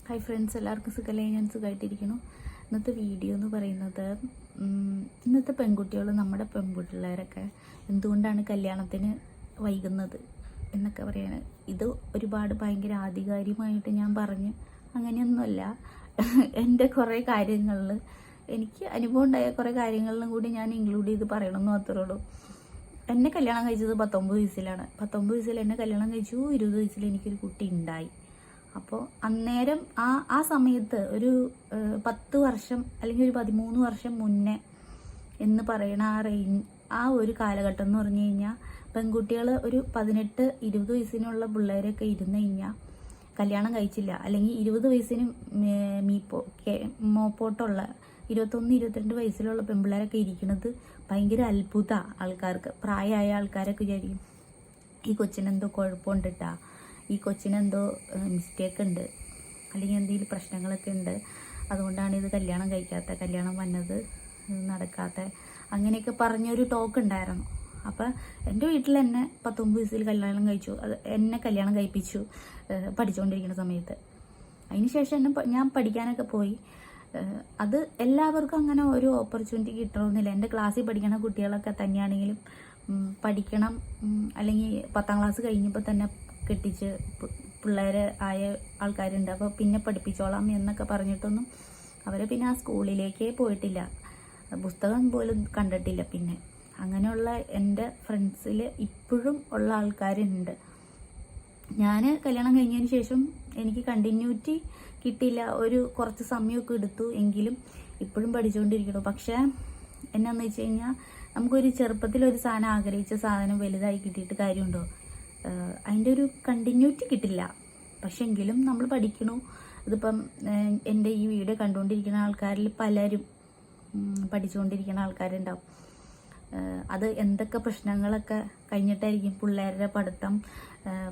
Hi friends, എല്ലാവർക്കും സുഖമല്ലേ? ഞാൻ സുഖമായിട്ടിരിക്കുന്നു. ഇന്നത്തെ വീഡിയോ എന്ന് പറയുന്നത് ഇന്നത്തെ പെൺകുട്ടികൾ, നമ്മുടെ പെൺപിള്ളേരൊക്കെ എന്തുകൊണ്ടാണ് കല്യാണത്തിന് വൈകുന്നത് എന്നൊക്കെ പറയാണ്. ഇത് ഒരുപാട് ഭയങ്കര ആധികാരികമായിട്ട് ഞാൻ പറഞ്ഞ് അങ്ങനെയൊന്നുമല്ല. എൻ്റെ കുറേ കാര്യങ്ങളിൽ എനിക്ക് അനുഭവം ഉണ്ടായ കുറേ കാര്യങ്ങളിലും കൂടി ഞാൻ ഇൻക്ലൂഡ് ചെയ്ത് പറയണമെന്ന് മാത്രമേ ഉള്ളൂ. എന്നെ കല്യാണം കഴിച്ചത് 19 വയസ്സിലാണ്. 19 വയസ്സിൽ എന്നെ കല്യാണം കഴിച്ചു. 20 വയസ്സിൽ എനിക്കൊരു കുട്ടി ഉണ്ടായി. അപ്പോൾ അന്നേരം ആ സമയത്ത് ഒരു 10 വർഷം അല്ലെങ്കിൽ ഒരു 13 വർഷം മുന്നേ എന്ന് പറയണ ആ ഒരു കാലഘട്ടം എന്ന് പറഞ്ഞു കഴിഞ്ഞാൽ പെൺകുട്ടികൾ ഒരു 18-20 വയസ്സിനുള്ള പിള്ളേരൊക്കെ ഇരുന്ന് കഴിഞ്ഞാൽ കല്യാണം കഴിച്ചില്ല. അല്ലെങ്കിൽ 20 വയസ്സിന് മോപ്പോട്ടുള്ള 21-22 വയസ്സിലുള്ള പെൺപിള്ളേരൊക്കെ ഇരിക്കുന്നത് ഭയങ്കര അത്ഭുത. ആൾക്കാർക്ക്, പ്രായമായ ആൾക്കാരൊക്കെ വിചാരിക്കും ഈ കൊച്ചിനെന്തോ കുഴപ്പമുണ്ടിട്ടാ, ഈ കൊച്ചിനെന്തോ മിസ്റ്റേക്ക് ഉണ്ട്, അല്ലെങ്കിൽ എന്തെങ്കിലും പ്രശ്നങ്ങളൊക്കെ ഉണ്ട്, അതുകൊണ്ടാണ് ഇത് കല്യാണം കഴിക്കാത്ത, കല്യാണം വന്നത് നടക്കാത്ത, അങ്ങനെയൊക്കെ പറഞ്ഞൊരു ടോക്ക് ഉണ്ടായിരുന്നു. അപ്പം എൻ്റെ വീട്ടിൽ എന്നെ 19 വയസ്സിൽ കല്യാണം കഴിച്ചു. അത് എന്നെ കല്യാണം കഴിപ്പിച്ചു പഠിച്ചുകൊണ്ടിരിക്കുന്ന സമയത്ത്. അതിന് ശേഷം ഞാൻ പഠിക്കാനൊക്കെ പോയി. അത് എല്ലാവർക്കും അങ്ങനെ ഒരു ഓപ്പർച്യൂണിറ്റി കിട്ടണമെന്നില്ല. എൻ്റെ ക്ലാസ്സിൽ പഠിക്കുന്ന കുട്ടികളൊക്കെ തന്നെയാണെങ്കിലും പഠിക്കണം, അല്ലെങ്കിൽ 10ാം ക്ലാസ് കഴിഞ്ഞപ്പോൾ തന്നെ കെട്ടിച്ച് പിള്ളേരെ ആയ ആൾക്കാരുണ്ട്. അപ്പോൾ പിന്നെ പഠിപ്പിച്ചോളാം എന്നൊക്കെ പറഞ്ഞിട്ടൊന്നും അവരെ പിന്നെ ആ സ്കൂളിലേക്കേ പോയിട്ടില്ല, പുസ്തകം പോലും കണ്ടിട്ടില്ല. പിന്നെ അങ്ങനെയുള്ള എൻ്റെ ഫ്രണ്ട്സിൽ ഇപ്പോഴും ഉള്ള ആൾക്കാരുണ്ട്. ഞാൻ കല്യാണം കഴിഞ്ഞതിന് ശേഷം എനിക്ക് കണ്ടിന്യൂറ്റി കിട്ടിയില്ല, ഒരു കുറച്ച് സമയമൊക്കെ എടുത്തു, എങ്കിലും ഇപ്പോഴും പഠിച്ചുകൊണ്ടിരിക്കണം. പക്ഷേ എന്നാന്ന് വെച്ച് കഴിഞ്ഞാൽ നമുക്കൊരു ചെറുപ്പത്തിലൊരു സാധനം, ആഗ്രഹിച്ച സാധനം വലുതായി കിട്ടിയിട്ട് കാര്യമുണ്ടോ? അതിൻ്റെ ഒരു കണ്ടിന്യൂറ്റി കിട്ടില്ല. പക്ഷെ എങ്കിലും നമ്മൾ പഠിക്കണു. ഇതിപ്പം എൻ്റെ ഈ വീഡിയോ കണ്ടുകൊണ്ടിരിക്കുന്ന ആൾക്കാരിൽ പലരും പഠിച്ചുകൊണ്ടിരിക്കുന്ന ആൾക്കാരുണ്ടാവും. അത് എന്തൊക്കെ പ്രശ്നങ്ങളൊക്കെ കഴിഞ്ഞിട്ടായിരിക്കും പിള്ളേരുടെ പഠിത്തം,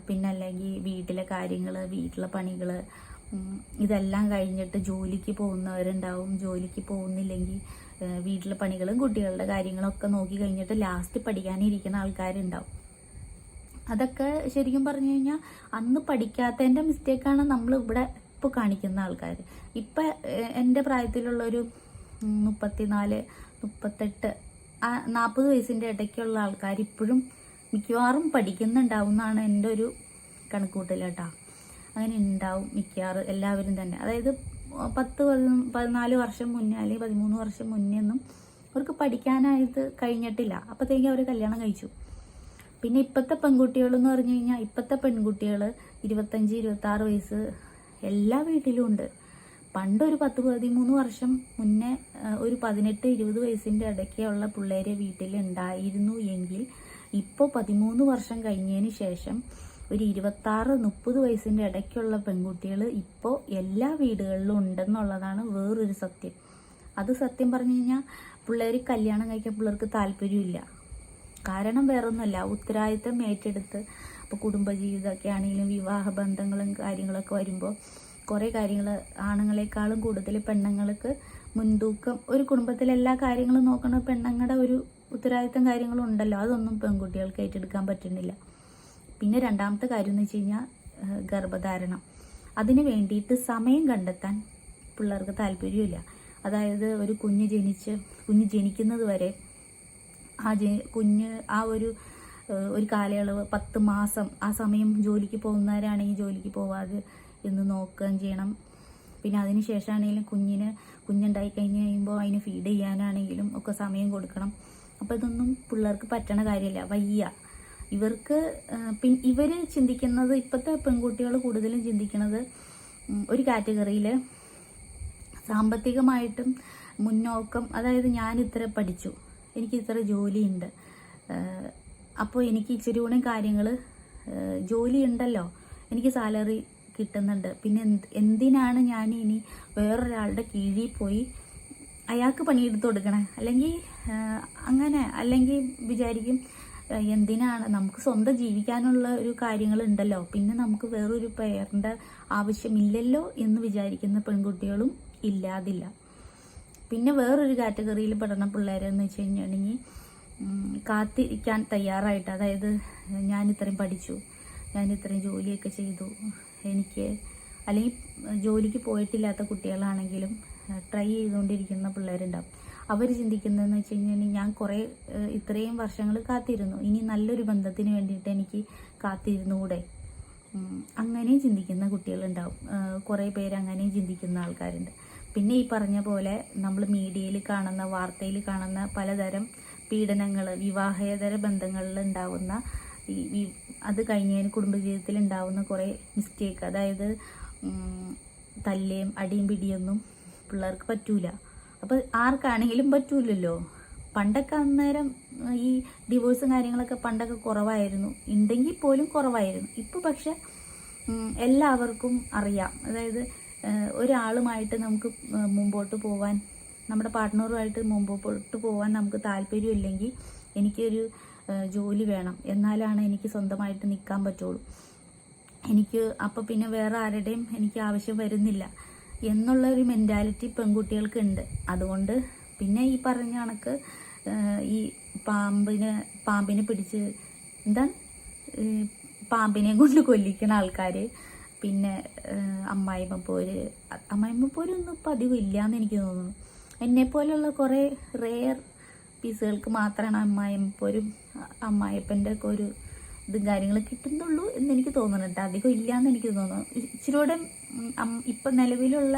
പിന്നെ അല്ലെങ്കിൽ വീട്ടിലെ കാര്യങ്ങൾ, വീട്ടിലെ പണികൾ, ഇതെല്ലാം കഴിഞ്ഞിട്ട് ജോലിക്ക് പോകുന്നവരുണ്ടാവും. ജോലിക്ക് പോകുന്നില്ലെങ്കിൽ വീട്ടിലെ പണികളും കുട്ടികളുടെ കാര്യങ്ങളൊക്കെ നോക്കി കഴിഞ്ഞിട്ട് ലാസ്റ്റ് പഠിക്കാനിരിക്കുന്ന ആൾക്കാരുണ്ടാവും. അതൊക്കെ ശരിക്കും പറഞ്ഞു കഴിഞ്ഞാൽ അന്ന് പഠിക്കാത്തതിൻ്റെ മിസ്റ്റേക്കാണ് നമ്മൾ ഇവിടെ ഇപ്പോൾ കാണിക്കുന്ന ആൾക്കാർ. ഇപ്പം എൻ്റെ പ്രായത്തിലുള്ളൊരു 34, 38, 40 വയസ്സിൻ്റെ ഇടയ്ക്കുള്ള ആൾക്കാർ ഇപ്പോഴും മിക്കവാറും പഠിക്കുന്നുണ്ടാവും എന്നാണ് എൻ്റെ ഒരു കണക്കൂട്ടൽ കേട്ടോ. അങ്ങനെ ഉണ്ടാവും മിക്കവാറും എല്ലാവരും തന്നെ. അതായത് 10-14 വർഷം മുന്നേ അല്ലെങ്കിൽ 13 വർഷം മുന്നേ ഒന്നും അവർക്ക് പഠിക്കാനായിട്ട് കഴിഞ്ഞിട്ടില്ല. അപ്പോഴത്തേക്കും അവർ കല്യാണം കഴിച്ചു. പിന്നെ ഇപ്പോഴത്തെ പെൺകുട്ടികളെന്ന് പറഞ്ഞു കഴിഞ്ഞാൽ ഇപ്പോഴത്തെ പെൺകുട്ടികൾ 25-26 വയസ്സ് എല്ലാ വീട്ടിലും ഉണ്ട്. പണ്ട് ഒരു 10-13 വർഷം മുന്നേ ഒരു 18-20 വയസ്സിൻ്റെ ഇടയ്ക്കുള്ള പിള്ളേരെ വീട്ടിലുണ്ടായിരുന്നു എങ്കിൽ ഇപ്പോൾ 13 വർഷം കഴിഞ്ഞതിന് ശേഷം ഒരു 26-30 വയസ്സിൻ്റെ ഇടയ്ക്കുള്ള പെൺകുട്ടികൾ ഇപ്പോൾ എല്ലാ വീടുകളിലും ഉണ്ടെന്നുള്ളതാണ് വേറൊരു സത്യം. അത് സത്യം പറഞ്ഞു കഴിഞ്ഞാൽ പിള്ളേർ കല്യാണം കഴിക്കാൻ പിള്ളേർക്ക് താല്പര്യമില്ല. കാരണം വേറൊന്നുമല്ല, ഉത്തരവാദിത്തം ഏറ്റെടുത്ത് ഇപ്പോൾ കുടുംബജീവിതമൊക്കെ ആണെങ്കിലും വിവാഹ ബന്ധങ്ങളും കാര്യങ്ങളൊക്കെ വരുമ്പോൾ കുറേ കാര്യങ്ങൾ ആണുങ്ങളെക്കാളും കൂടുതൽ പെണ്ണുങ്ങൾക്ക് മുൻതൂക്കം. ഒരു കുടുംബത്തിലെ എല്ലാ കാര്യങ്ങളും നോക്കണ പെണ്ണുങ്ങളുടെ ഒരു ഉത്തരവാദിത്തം കാര്യങ്ങളും ഉണ്ടല്ലോ, അതൊന്നും പെൺകുട്ടികൾക്ക് ഏറ്റെടുക്കാൻ പറ്റുന്നില്ല. പിന്നെ രണ്ടാമത്തെ കാര്യം എന്ന് വെച്ച് കഴിഞ്ഞാൽ ഗർഭധാരണം. അതിന് വേണ്ടിയിട്ട് സമയം കണ്ടെത്താൻ പിള്ളേർക്ക് താല്പര്യമില്ല. അതായത് ഒരു കുഞ്ഞ് ജനിക്കുന്നത് വരെ കുഞ്ഞ് ഒരു കാലയളവ് 10 മാസം ആ സമയം ജോലിക്ക് പോകുന്നവരാണെങ്കിൽ ജോലിക്ക് പോവാതെ എന്ന് നോക്കുകയും ചെയ്യണം. പിന്നെ അതിന് ശേഷമാണെങ്കിലും കുഞ്ഞുണ്ടായി കഴിഞ്ഞ് കഴിയുമ്പോൾ അതിന് ഫീഡ് ചെയ്യാനാണെങ്കിലും ഒക്കെ സമയം കൊടുക്കണം. അപ്പോൾ ഇതൊന്നും പിള്ളേർക്ക് പറ്റണ കാര്യമില്ല, വയ്യ ഇവർക്ക്. ഇവർ ചിന്തിക്കുന്നത്, ഇപ്പോഴത്തെ പെൺകുട്ടികൾ കൂടുതലും ചിന്തിക്കുന്നത് ഒരു കാറ്റഗറിയിൽ സാമ്പത്തികമായിട്ടും മുന്നോക്കം. അതായത് ഞാൻ ഇത്ര പഠിച്ചു, എനിക്ക് ഇത്ര ജോലിയുണ്ട്, അപ്പോൾ എനിക്ക് ഇച്ചിരി കൂടെ കാര്യങ്ങൾ, ജോലി ഉണ്ടല്ലോ, എനിക്ക് സാലറി കിട്ടുന്നുണ്ട്, പിന്നെ എന്തിനാണ് ഞാൻ ഇനി വേറൊരാളുടെ കീഴിൽ പോയി അയാൾക്ക് പണിയെടുത്ത് കൊടുക്കണേ? അല്ലെങ്കിൽ വിചാരിക്കും എന്തിനാണ്, നമുക്ക് സ്വന്തം ജീവിക്കാനുള്ള ഒരു കാര്യങ്ങളുണ്ടല്ലോ, പിന്നെ നമുക്ക് വേറൊരു പേരൻ്റെ ആവശ്യമില്ലല്ലോ എന്ന് വിചാരിക്കുന്ന പെൺകുട്ടികളും ഇല്ലാതില്ല. പിന്നെ വേറൊരു കാറ്റഗറിയിൽ പെടുന്ന പിള്ളേരെന്ന് വെച്ച് കഴിഞ്ഞിട്ടുണ്ടെങ്കിൽ കാത്തിരിക്കാൻ തയ്യാറായിട്ട്, അതായത് ഞാൻ ഇത്രയും പഠിച്ചു, ഞാൻ ഇത്രയും ജോലിയൊക്കെ ചെയ്തു, എനിക്ക് അല്ലെങ്കിൽ ജോലിക്ക് പോയിട്ടില്ലാത്ത കുട്ടികളാണെങ്കിലും ട്രൈ ചെയ്തുകൊണ്ടിരിക്കുന്ന പിള്ളേരുണ്ടാവും. അവർ ചിന്തിക്കുന്നതെന്ന് വെച്ച് കഴിഞ്ഞാൽ ഞാൻ കുറേ ഇത്രയും വർഷങ്ങൾ കാത്തിരുന്നു, ഇനി നല്ലൊരു ബന്ധത്തിന് വേണ്ടിയിട്ട് എനിക്ക് കാത്തിരുന്നുകൂടെ, അങ്ങനെയും ചിന്തിക്കുന്ന കുട്ടികളുണ്ടാവും. കുറേ പേര് അങ്ങനെയും ചിന്തിക്കുന്ന ആൾക്കാരുണ്ട്. പിന്നെ ഈ പറഞ്ഞ പോലെ നമ്മൾ മീഡിയയിൽ കാണുന്ന, വാർത്തയിൽ കാണുന്ന പലതരം പീഡനങ്ങൾ, വിവാഹേതര ബന്ധങ്ങളിൽ ഉണ്ടാവുന്ന അത് കഴിഞ്ഞതിന് കുടുംബജീവിതത്തിൽ ഉണ്ടാവുന്ന കുറേ മിസ്റ്റേക്ക്, അതായത് തല്ലേം അടിയും പിടിയൊന്നും പിള്ളേർക്ക് പറ്റൂല. അപ്പോൾ ആർക്കാണെങ്കിലും പറ്റൂലല്ലോ. പണ്ടൊക്കെ അന്നേരം ഈ ഡിവോഴ്സും കാര്യങ്ങളൊക്കെ പണ്ടൊക്കെ കുറവായിരുന്നു, ഉണ്ടെങ്കിൽ പോലും കുറവായിരുന്നു. ഇപ്പോൾ പക്ഷെ എല്ലാവർക്കും അറിയാം. അതായത് ഒരാളുമായിട്ട് നമുക്ക് മുമ്പോട്ട് പോവാൻ, നമ്മുടെ പാർട്ട്ണറുമായിട്ട് മുമ്പോട്ട് പോകാൻ നമുക്ക് താല്പര്യമില്ലെങ്കിൽ എനിക്കൊരു ജോലി വേണം, എന്നാലാണ് എനിക്ക് സ്വന്തമായിട്ട് നിൽക്കാൻ പറ്റുള്ളൂ, എനിക്ക് അപ്പോൾ പിന്നെ വേറെ ആരുടെയും എനിക്ക് ആവശ്യം വരുന്നില്ല എന്നുള്ളൊരു മെൻറ്റാലിറ്റി പെൺകുട്ടികൾക്ക് ഉണ്ട്. അതുകൊണ്ട് പിന്നെ ഈ പറഞ്ഞ കണക്ക് ഈ പാമ്പിനെ പിടിച്ച് പാമ്പിനെ കൊണ്ട് കൊല്ലിക്കണ ആൾക്കാർ, പിന്നെ അമ്മായിമ്മപ്പോരൊന്നും ഇപ്പം അധികം ഇല്ലയെന്ന് എനിക്ക് തോന്നുന്നു. എന്നെപ്പോലുള്ള കുറേ റെയർ പീസുകൾക്ക് മാത്രമാണ് അമ്മായിമ്മപ്പോരും അമ്മായിപ്പൻ്റെ ഒക്കെ ഒരു ഇതും കാര്യങ്ങൾ കിട്ടുന്നുള്ളൂ എന്നെനിക്ക് തോന്നുന്നുണ്ട്. അധികം ഇല്ലയെന്ന് എനിക്ക് തോന്നുന്നു. ഇച്ചിരൂടെ ഇപ്പം നിലവിലുള്ള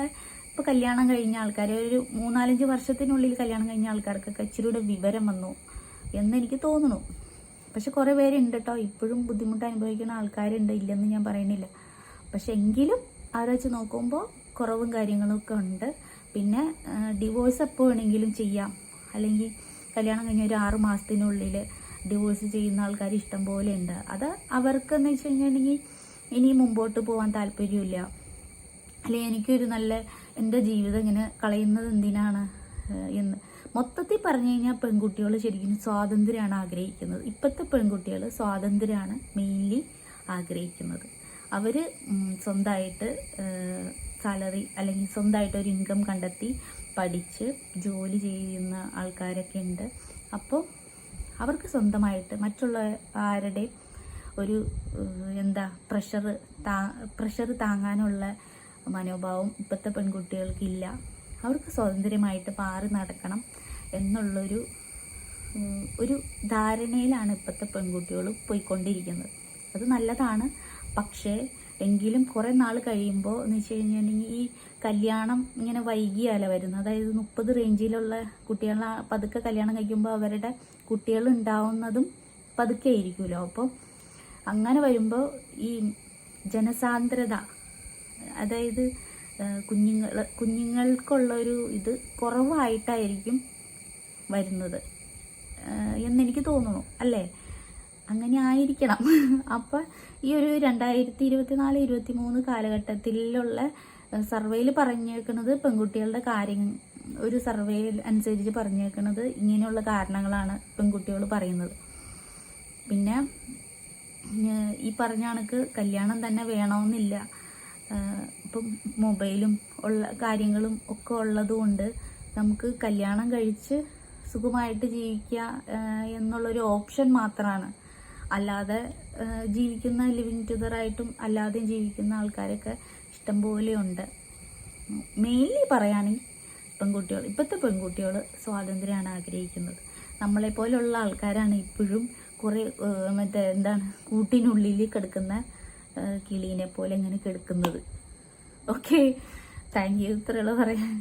ഇപ്പോൾ കല്യാണം കഴിഞ്ഞ ആൾക്കാർ, ഒരു 3-4 വർഷത്തിനുള്ളിൽ കല്യാണം കഴിഞ്ഞ ആൾക്കാർക്കൊക്കെ ഇച്ചിരൂടെ വിവരം വന്നു എന്നെനിക്ക് തോന്നുന്നു. പക്ഷെ കുറേ പേരുണ്ട് കേട്ടോ, ഇപ്പോഴും ബുദ്ധിമുട്ട് അനുഭവിക്കുന്ന ആൾക്കാരുണ്ട്, ഇല്ലെന്ന് ഞാൻ പറയുന്നില്ല. പക്ഷെ എങ്കിലും അവിടെ വെച്ച് നോക്കുമ്പോൾ കുറവും കാര്യങ്ങളൊക്കെ ഉണ്ട്. പിന്നെ ഡിവോഴ്സ് എപ്പോൾ വേണമെങ്കിലും ചെയ്യാം, അല്ലെങ്കിൽ കല്യാണം കഴിഞ്ഞ ഒരു 6 മാസത്തിനുള്ളിൽ ഡിവോഴ്സ് ചെയ്യുന്ന ആൾക്കാർ ഇഷ്ടം പോലെ ഉണ്ട്. അത് അവർക്കെന്ന് വെച്ച് കഴിഞ്ഞിട്ടുണ്ടെങ്കിൽ ഇനി മുമ്പോട്ട് പോകാൻ താല്പര്യമില്ല, അല്ലെങ്കിൽ എനിക്കൊരു നല്ല എൻ്റെ ജീവിതം ഇങ്ങനെ കളയുന്നത് എന്തിനാണ് എന്ന്. മൊത്തത്തിൽ പറഞ്ഞു കഴിഞ്ഞാൽ പെൺകുട്ടികൾ ശരിക്കും സ്വാതന്ത്ര്യമാണ് ആഗ്രഹിക്കുന്നത്. ഇപ്പോഴത്തെ പെൺകുട്ടികൾ സ്വാതന്ത്ര്യമാണ് മെയിൻലി ആഗ്രഹിക്കുന്നത്. അവർ സ്വന്തമായിട്ട് സാലറി അല്ലെങ്കിൽ സ്വന്തമായിട്ട് ഒരു ഇൻകം കണ്ടെത്തി പഠിച്ച് ജോലി ചെയ്യുന്ന ആൾക്കാരൊക്കെ ഉണ്ട്. അപ്പോൾ അവർക്ക് സ്വന്തമായിട്ട് മറ്റുള്ള ആരുടെയും ഒരു പ്രഷർ താങ്ങാനുള്ള മനോഭാവം ഇപ്പോഴത്തെ പെൺകുട്ടികൾക്കില്ല. അവർക്ക് സ്വതന്ത്രമായിട്ട് പാറി നടക്കണം എന്നുള്ളൊരു ധാരണയിലാണ് ഇപ്പോഴത്തെ പെൺകുട്ടികൾ പോയിക്കൊണ്ടിരിക്കുന്നത്. അത് നല്ലതാണ്. പക്ഷേ എങ്കിലും കുറേ നാൾ കഴിയുമ്പോൾ എന്ന് വെച്ച് കഴിഞ്ഞിട്ടുണ്ടെങ്കിൽ ഈ കല്യാണം ഇങ്ങനെ വൈകിയാല വരുന്നത്. അതായത് 30 റേഞ്ചിലുള്ള കുട്ടികൾ പതുക്കെ കല്യാണം കഴിക്കുമ്പോൾ അവരുടെ കുട്ടികൾ ഉണ്ടാവുന്നതും പതുക്കെ ആയിരിക്കുമല്ലോ. അപ്പോൾ അങ്ങനെ ഈ ജനസാന്ദ്രത, അതായത് കുഞ്ഞുങ്ങൾക്കുള്ളൊരു ഇത് കുറവായിട്ടായിരിക്കും വരുന്നത് എന്നെനിക്ക് തോന്നുന്നു, അല്ലേ? അങ്ങനെ ആയിരിക്കണം. അപ്പം ഈ ഒരു 2024-23 കാലഘട്ടത്തിലുള്ള സർവേയിൽ പറഞ്ഞേക്കുന്നത്, പെൺകുട്ടികളുടെ ഒരു സർവേ അനുസരിച്ച് പറഞ്ഞേക്കുന്നത് ഇങ്ങനെയുള്ള കാരണങ്ങളാണ് പെൺകുട്ടികൾ പറയുന്നത്. പിന്നെ ഈ പറഞ്ഞ കണക്ക് കല്യാണം തന്നെ വേണമെന്നില്ല. ഇപ്പം മൊബൈലും കാര്യങ്ങളും ഒക്കെ ഉള്ളതുകൊണ്ട് നമുക്ക് കല്യാണം കഴിച്ച് സുഖമായിട്ട് ജീവിക്കുക എന്നുള്ളൊരു ഓപ്ഷൻ മാത്രമാണ്. അല്ലാതെ ജീവിക്കുന്ന ലിവിങ് ടുഗദറായിട്ടും അല്ലാതെയും ജീവിക്കുന്ന ആൾക്കാരൊക്കെ ഇഷ്ടംപോലെ ഉണ്ട്. മെയിൻലി പറയുകയാണെങ്കിൽ ഇപ്പോഴത്തെ പെൺകുട്ടികൾ സ്വാതന്ത്ര്യമാണ് ആഗ്രഹിക്കുന്നത്. നമ്മളെപ്പോലുള്ള ആൾക്കാരാണ് ഇപ്പോഴും കുറേ കൂട്ടിനുള്ളിൽ കിടക്കുന്ന കിളീനെ പോലെ ഇങ്ങനെ കിടക്കുന്നത്. Okay, thank you. ഇത്രയുള്ള പറയാൻ.